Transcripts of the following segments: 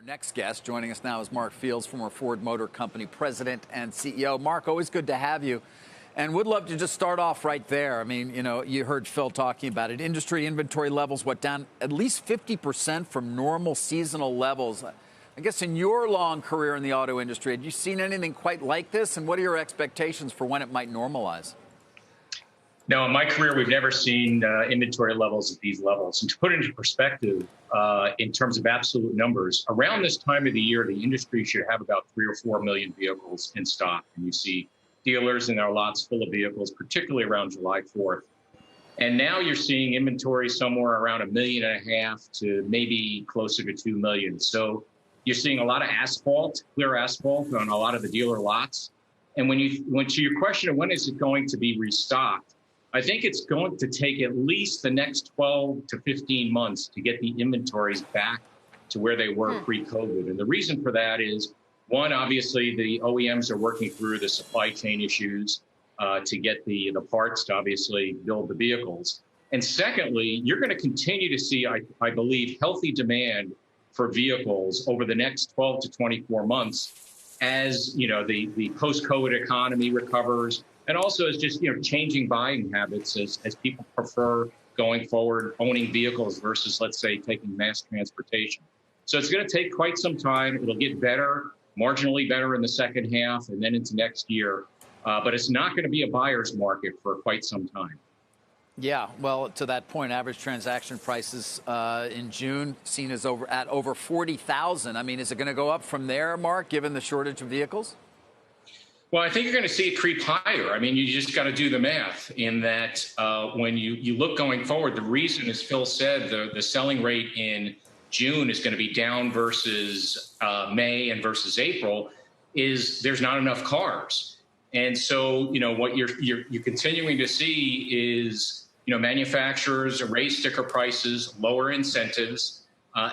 Next guest joining us now is Mark Fields, former Ford Motor Company president and CEO. Mark, always good to have you. And would love to just start off right there. I mean, you heard Phil talking about it. Industry inventory levels, down at least 50% from normal seasonal levels. I guess in your long career in the auto industry, had you seen anything quite like this? And what are your expectations for when it might normalize? No, in my career, we've never seen inventory levels at these levels. And to put it into perspective, in terms of absolute numbers, around this time of the year, the industry should have about 3 or 4 million vehicles in stock. And you see dealers in their lots full of vehicles, particularly around July 4th. And now you're seeing inventory somewhere around 1.5 million to maybe closer to 2 million. So you're seeing a lot of asphalt, clear asphalt on a lot of the dealer lots. And when to your question of when is it going to be restocked, I think it's going to take at least the next 12 to 15 months to get the inventories back to where they were pre-COVID. And the reason for that is, one, obviously, the OEMs are working through the supply chain issues to get the parts to obviously build the vehicles. And secondly, you're going to continue to see, I believe, healthy demand for vehicles over the next 12 to 24 months as, the post-COVID economy recovers. And also as just, changing buying habits as people prefer going forward, owning vehicles versus, let's say, taking mass transportation. So it's going to take quite some time. It'll get better, marginally better in the second half and then into next year. But it's not going to be a buyer's market for quite some time. Yeah, well, to that point, average transaction prices in June seen as at over 40,000. I mean, is it going to go up from there, Mark, given the shortage of vehicles? Well, I think you're going to see it creep higher. I mean, you just got to do the math in that when you look going forward, the reason, as Phil said, the selling rate in June is going to be down versus May and versus April is there's not enough cars. And so, what you're continuing to see is, manufacturers raise sticker prices, lower incentives.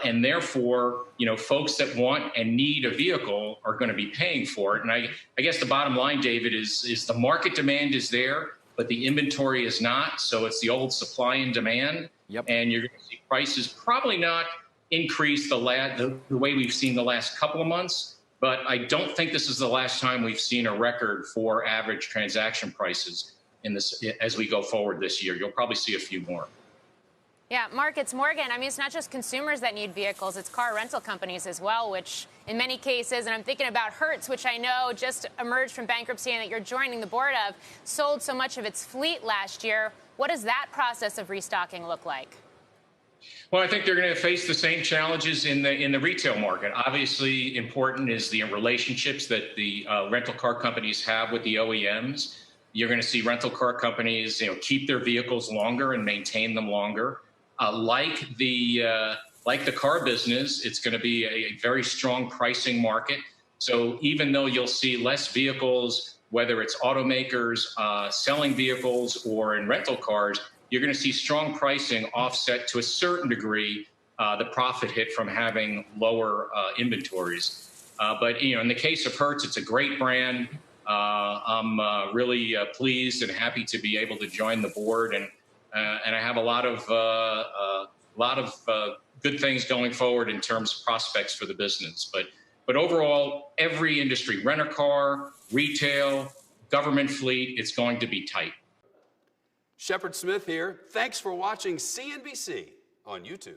And therefore, folks that want and need a vehicle are going to be paying for it. And I guess the bottom line, David, is the market demand is there, but the inventory is not. So it's the old supply and demand. Yep. And you're going to see prices probably not increase the way we've seen the last couple of months. But I don't think this is the last time we've seen a record for average transaction prices in this as we go forward this year. You'll probably see a few more. Yeah, Mark, it's Morgan. I mean, it's not just consumers that need vehicles. It's car rental companies as well, which in many cases, and I'm thinking about Hertz, which I know just emerged from bankruptcy and that you're joining the board of, sold so much of its fleet last year. What does that process of restocking look like? Well, I think they're going to face the same challenges in the retail market. Obviously, important is the relationships that the rental car companies have with the OEMs. You're going to see rental car companies, keep their vehicles longer and maintain them longer. Like the car business, it's going to be a very strong pricing market. So even though you'll see less vehicles, whether it's automakers selling vehicles or in rental cars, you're going to see strong pricing offset to a certain degree the profit hit from having lower inventories. But in the case of Hertz, it's a great brand. I'm really pleased and happy to be able to join the board, and I have a lot of good things going forward in terms of prospects for the business. But overall, every industry, rent-a-car, retail, government fleet, it's going to be tight. Shepard Smith here. Thanks for watching CNBC on YouTube.